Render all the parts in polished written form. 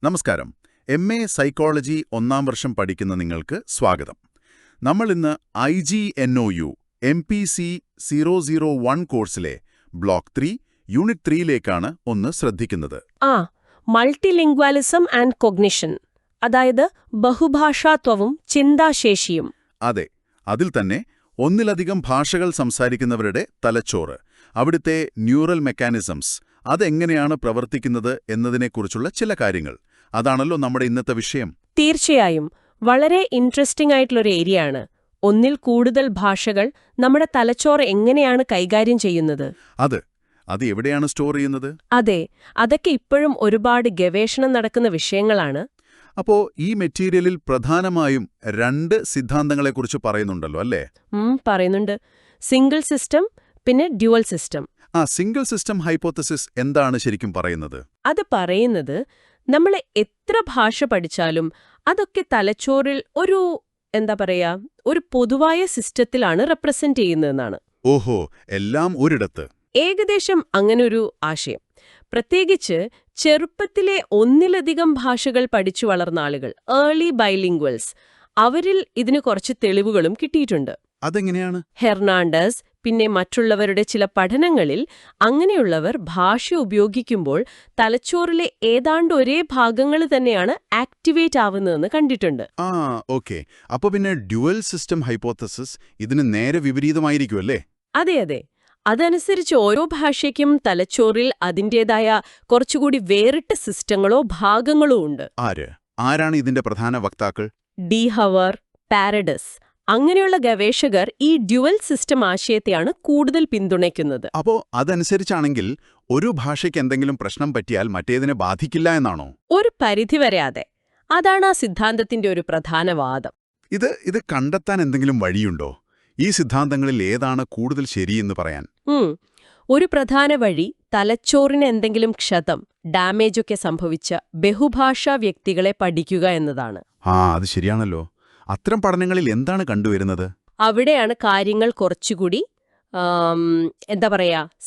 നമസ്കാരം. MA psychology ഒന്നാം വർഷം പഠിക്കുന്ന നിങ്ങൾക്ക് സ്വാഗതം. നമ്മൾ ഇന്ന് IGNOU MPC 001 കോഴ്സിലെ ബ്ലോക്ക് 3 യൂണിറ്റ് 3ലേക്കാണ് ഒന്ന് ശ്രദ്ധിക്കുന്നത്. മൾട്ടിലിംഗ്വാലിസം ആൻഡ് കൊഗ്നിഷൻ, അതായത് ബഹുഭാഷാത്വവും ചിന്താശേഷിയും. അതെ, അതിൽ തന്നെ ഒന്നിലധികം ഭാഷകൾ സംസാരിക്കുന്നവരുടെ തലച്ചോറ്, അവിടുത്തെ ന്യൂറൽ മെക്കാനിസംസ്, അതെങ്ങനെയാണ് പ്രവർത്തിക്കുന്നത് എന്നതിനെക്കുറിച്ചുള്ള ചില കാര്യങ്ങൾ. അതാണല്ലോ നമ്മുടെ ഇന്നത്തെ വിഷയം. തീർച്ചയായും വളരെ ഇൻട്രസ്റ്റിംഗ് ആയിട്ടുള്ളൊരു ഏരിയ ആണ്. ഒന്നിൽ കൂടുതൽ ഭാഷകൾ നമ്മുടെ തലച്ചോറ് എങ്ങനെയാണ് കൈകാര്യം ചെയ്യുന്നത്, അത് എവിടെയാണ് സ്റ്റോർ ചെയ്യുന്നത്? അതെ, അതൊക്കെ ഇപ്പോഴും ഒരുപാട് ഗവേഷണം നടക്കുന്ന വിഷയങ്ങളാണ്. അപ്പോ ഈ മെറ്റീരിയലിൽ പ്രധാനമായും 2 സിദ്ധാന്തങ്ങളെക്കുറിച്ച് പറയുന്നുണ്ടല്ലോ, അല്ലേ? പറയുന്നുണ്ട്. സിംഗിൾ സിസ്റ്റം, പിന്നെ dual system. Single system hypothesis എന്താണ് ശരിക്കും പറയുന്നത്? അത് പറയുന്നത് നമ്മൾ എത്ര ഭാഷ പഠിച്ചാലും അതൊക്കെ തലച്ചോറിൽ ഒരു പൊതുവായ സിസ്റ്റത്തിലാണ് റെപ്രസെന്റ് ചെയ്യുന്നതെന്നാണ്. ഓഹോ, എല്ലാം ഒരിടത്ത്. ഏകദേശം അങ്ങനൊരു ആശയം. പ്രത്യേകിച്ച് ചെറുപ്പത്തിലെ ഒന്നിലധികം ഭാഷകൾ പഠിച്ചു വളർന്ന ആളുകൾ, ഏർലി ബൈലിംഗ്വൽസ്, അവരിൽ ഇതിന് കുറച്ച് തെളിവുകളും കിട്ടിയിട്ടുണ്ട്. അതെങ്ങനെയാണ്? ഹെർണാണ്ടസ് പിന്നെ മറ്റുള്ളവരുടെ ചില പഠനങ്ങളിൽ അങ്ങനെയുള്ളവർ ഭാഷ ഉപയോഗിക്കുമ്പോൾ തലച്ചോറിലെ ഏതാണ്ട് ഒരേ ഭാഗങ്ങൾ തന്നെയാണ് ആക്ടിവേറ്റ് ആവുന്നതെന്ന് കണ്ടിട്ടുണ്ട്. ഓക്കെ. അപ്പൊ പിന്നെ ഡ്യുവൽ സിസ്റ്റം ഹൈപ്പോത്തസിസ് ഇതിന് നേരെ വിപരീതമായിരിക്കുമല്ലേ? അതെ. അതനുസരിച്ച് ഓരോ ഭാഷയ്ക്കും തലച്ചോറിൽ അതിൻ്റേതായ കുറച്ചുകൂടി വേറിട്ട സിസ്റ്റങ്ങളോ ഭാഗങ്ങളോ ഉണ്ട്. ആരാണ് ഇതിന്റെ പ്രധാന വക്താക്കൾ? ഡി ഹവർ, പാരഡസ്, അങ്ങനെയുള്ള ഗവേഷകർ ഈ ഡ്യുവൽ സിസ്റ്റം ആശയത്തെയാണ് കൂടുതൽ പിന്തുണയ്ക്കുന്നത്. അപ്പോ അതനുസരിച്ചാണെങ്കിൽ ഒരു ഭാഷയ്ക്ക് എന്തെങ്കിലും പ്രശ്നം പറ്റിയാൽ മറ്റേതിനെ ബാധിക്കില്ല എന്നാണോ? ഒരു പരിധിവരെ അതെ. അതാണ് ആ സിദ്ധാന്തത്തിന്റെ ഒരു പ്രധാന വാദം. ഇത് കണ്ടെത്താൻ എന്തെങ്കിലും വഴിയുണ്ടോ? ഈ സിദ്ധാന്തങ്ങളിൽ ഏതാണ് കൂടുതൽ ശരിയെന്ന് പറയാൻ? ഒരു പ്രധാന വഴി തലച്ചോറിന് എന്തെങ്കിലും ക്ഷതം, ഡാമേജൊക്കെ സംഭവിച്ച ബഹുഭാഷാ വ്യക്തികളെ പഠിക്കുക എന്നതാണ്. അത് ശരിയാണല്ലോ. അത്തരം പഠനങ്ങളിൽ എന്താണ് കണ്ടുവരുന്നത്? അവിടെയാണ് കാര്യങ്ങൾ കുറച്ചുകൂടി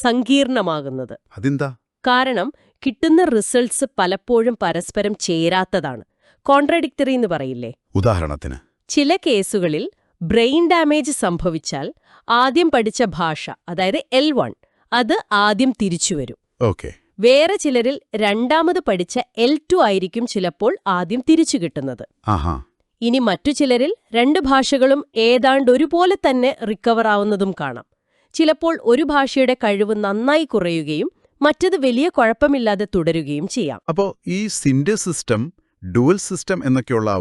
സങ്കീർണമാകുന്നത്. അതെന്താ? കാരണം കിട്ടുന്ന റിസൾട്ട്സ് പലപ്പോഴും പരസ്പരം ചേരാത്തതാണ്. കോൺട്രഡിക്ടറി എന്ന് പറയില്ലേ? ഉദാഹരണത്തിന്, ചില കേസുകളിൽ ബ്രെയിൻ ഡാമേജ് സംഭവിച്ചാൽ ആദ്യം പഠിച്ച ഭാഷ, അതായത് L1, അത് ആദ്യം തിരിച്ചുവരും. വേറെ ചിലരിൽ രണ്ടാമത് പഠിച്ച L2 ആയിരിക്കും ചിലപ്പോൾ ആദ്യം തിരിച്ചു കിട്ടുന്നത്. ഇനി മറ്റു ചിലരിൽ 2 ഭാഷകളും ഏതാണ്ട് ഒരുപോലെ തന്നെ റിക്കവർ ആവുന്നതും കാണാം. ചിലപ്പോൾ ഒരു ഭാഷയുടെ കഴിവ് നന്നായി കുറയുകയും മറ്റത് വലിയ കുഴപ്പമില്ലാതെ തുടരുകയും ചെയ്യാം. അപ്പോൾ ഈ സിംഗിൾ സിസ്റ്റം, ഡുവൽ സിസ്റ്റം എന്നൊക്കെയുള്ള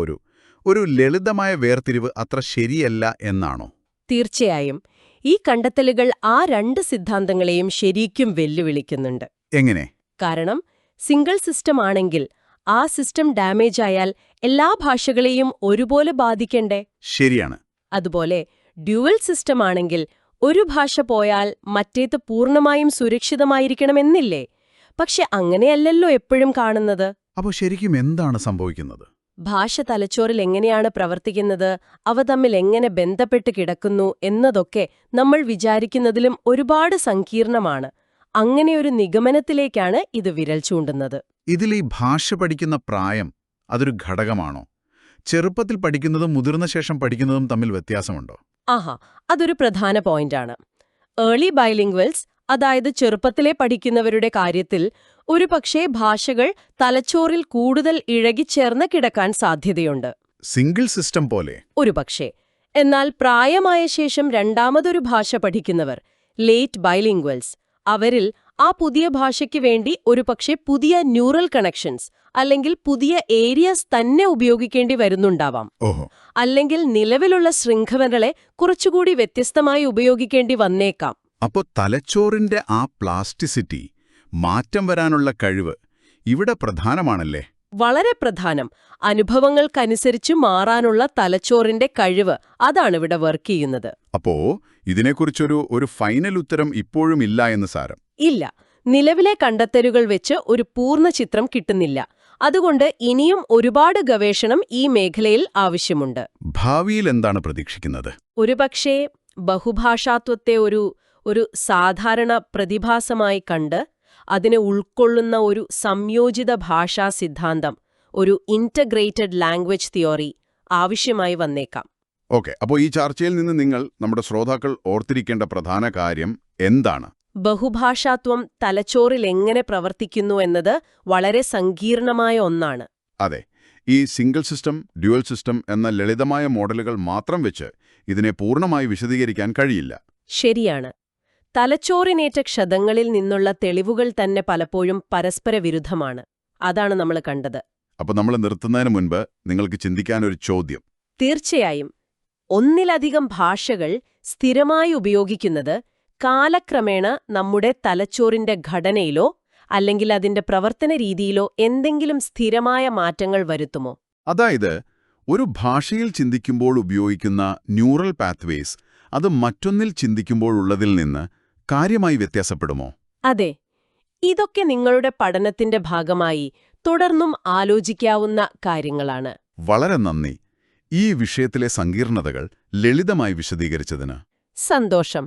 ഒരു ലളിതമായ വേർതിരിവ് അത്ര ശരിയല്ല എന്നാണോ? തീർച്ചയായും. ഈ കണ്ടെത്തലുകൾ ആ 2 സിദ്ധാന്തങ്ങളെയും ശരിക്കും വെല്ലുവിളിക്കുന്നുണ്ട്. എങ്ങനെ? കാരണം സിംഗിൾ സിസ്റ്റം ആണെങ്കിൽ ആ സിസ്റ്റം ഡാമേജ് ആയാൽ എല്ലാ ഭാഷകളെയും ഒരുപോലെ ബാധിക്കണ്ടേ? ശരിയാണ്. അതുപോലെ ഡ്യുവൽ സിസ്റ്റം ആണെങ്കിൽ ഒരു ഭാഷ പോയാൽ മറ്റേത് പൂർണ്ണമായും സുരക്ഷിതമായിരിക്കണമെന്നില്ലേ? പക്ഷെ അങ്ങനെയല്ലല്ലോ എപ്പോഴും കാണുന്നത്. അപ്പോൾ ശരിക്കും എന്താണ് സംഭവിക്കുന്നത്? ഭാഷ തലച്ചോറിൽ എങ്ങനെയാണ് പ്രവർത്തിക്കുന്നത്, അവ തമ്മിൽ എങ്ങനെ ബന്ധപ്പെട്ട് കിടക്കുന്നു എന്നതൊക്കെ നമ്മൾ വിചാരിക്കുന്നതിലും ഒരുപാട് സങ്കീർണമാണ്. അങ്ങനെയൊരു നിഗമനത്തിലേക്കാണ് ഇത് വിരൽ ചൂണ്ടുന്നത്. ഇതിൽ ഈ ഭാഷ പഠിക്കുന്ന പ്രായം അതൊരു ഘടകമാണോ? ചെറുപ്പത്തിൽ പഠിക്കുന്നതും മുതിർന്ന ശേഷം പഠിക്കുന്നതും തമ്മിൽ വ്യത്യാസമുണ്ടോ? അതൊരു പ്രധാന പോയിന്റാണ്. ഏർലി ബൈലിംഗ്വൽസ്, അതായത് ചെറുപ്പത്തിലെ പഠിക്കുന്നവരുടെ കാര്യത്തിൽ ഒരുപക്ഷേ ഭാഷകൾ തലച്ചോറിൽ കൂടുതൽ ഇഴകിച്ചേർന്ന് കിടക്കാൻ സാധ്യതയുണ്ട്. സിംഗിൾ സിസ്റ്റം പോലെ ഒരുപക്ഷേ. എന്നാൽ പ്രായമായ ശേഷം രണ്ടാമതൊരു ഭാഷ പഠിക്കുന്നവർ, ലേറ്റ് ബൈലിംഗ്വൽസ്, അവരിൽ ആ പുതിയ ഭാഷയ്ക്ക് വേണ്ടി ഒരുപക്ഷെ പുതിയ ന്യൂറൽ കണക്ഷൻസ് അല്ലെങ്കിൽ പുതിയ ഏരിയാസ് തന്നെ ഉപയോഗിക്കേണ്ടി വരുന്നുണ്ടാവാം. അല്ലെങ്കിൽ നിലവിലുള്ള ശൃംഖലകളെ കുറച്ചുകൂടി വ്യത്യസ്തമായി ഉപയോഗിക്കേണ്ടി വന്നേക്കാം. അപ്പോൾ തലച്ചോറിന്റെ ആ പ്ലാസ്റ്റിസിറ്റി, മാറ്റം വരാനുള്ള കഴിവ് ഇവിടെ പ്രധാനമാണല്ലേ? വളരെ പ്രധാനം. അനുഭവങ്ങൾക്കനുസരിച്ച് മാറാനുള്ള തലച്ചോറിന്റെ കഴിവ്, അതാണിവിടെ വർക്ക് ചെയ്യുന്നത്. അപ്പോ ഇതിനെക്കുറിച്ചൊരു ഫൈനൽ ഉത്തരം ഇപ്പോഴും ഇല്ല എന്ന് സാരം? ഇല്ല. നിലവിലെ കണ്ടെത്തലുകൾ വെച്ച് ഒരു പൂർണ്ണ ചിത്രം കിട്ടുന്നില്ല. അതുകൊണ്ട് ഇനിയും ഒരുപാട് ഗവേഷണം ഈ മേഖലയിൽ ആവശ്യമുണ്ട്. ഭാവിയിൽ എന്താണ് പ്രതീക്ഷിക്കുന്നത്? ഒരുപക്ഷേ ബഹുഭാഷാത്വത്തെ ഒരു സാധാരണ പ്രതിഭാസമായി കണ്ട് അതിനെ ഉൾക്കൊള്ളുന്ന ഒരു സംയോജിത ഭാഷാ സിദ്ധാന്തം, ഒരു ഇന്റഗ്രേറ്റഡ് ലാംഗ്വേജ് തിയോറി ആവശ്യമായി വന്നേക്കാം. ഓക്കെ, അപ്പോൾ ഈ ചർച്ചയിൽ നിന്ന് നിങ്ങൾ നമ്മുടെ ശ്രോതാക്കൾ ഓർത്തിരിക്കേണ്ട പ്രധാന കാര്യം എന്താണ്? ബഹുഭാഷാത്വം തലച്ചോറിൽ എങ്ങനെ പ്രവർത്തിക്കുന്നു എന്നത് വളരെ സങ്കീർണമായ ഒന്നാണ്. അതെ, ഈ സിംഗിൾ സിസ്റ്റം, ഡ്യുവൽ സിസ്റ്റം എന്ന ലളിതമായ മോഡലുകൾ മാത്രം വെച്ച് ഇതിനെ പൂർണ്ണമായി വിശദീകരിക്കാൻ കഴിയില്ല. ശരിയാണ്. തലച്ചോറിനേറ്റ ക്ഷതങ്ങളിൽ നിന്നുള്ള തെളിവുകൾ തന്നെ പലപ്പോഴും പരസ്പര വിരുദ്ധമാണ്. അതാണ് നമ്മൾ കണ്ടത്. അപ്പോൾ നമ്മൾ നിർത്തുന്നതിന് മുൻപ് നിങ്ങൾക്ക് ചിന്തിക്കാനൊരു ചോദ്യം. തീർച്ചയായും. ഒന്നിലധികം ഭാഷകൾ സ്ഥിരമായി ഉപയോഗിക്കുന്നത് കാലക്രമേണ നമ്മുടെ തലച്ചോറിന്റെ ഘടനയിലോ അല്ലെങ്കിൽ അതിന്റെ പ്രവർത്തന രീതിയിലോ എന്തെങ്കിലും സ്ഥിരമായ മാറ്റങ്ങൾ വരുത്തുമോ? അതായത്, ഒരു ഭാഷയിൽ ചിന്തിക്കുമ്പോൾ ഉപയോഗിക്കുന്ന ന്യൂറൽ പാത്വേസ് അത് മറ്റൊന്നിൽ ചിന്തിക്കുമ്പോഴുള്ളതിൽ നിന്ന് കാര്യമായി വ്യത്യാസപ്പെടുമോ? അതെ. ഇതൊക്കെ നിങ്ങളുടെ പഠനത്തിന്റെ ഭാഗമായി തുടർന്നും ആലോചിക്കാവുന്ന കാര്യങ്ങളാണ്. വളരെ നന്ദി, ഈ വിഷയത്തിലെ സങ്കീർണതകൾ ലളിതമായി വിശദീകരിച്ചതിന്. സന്തോഷം.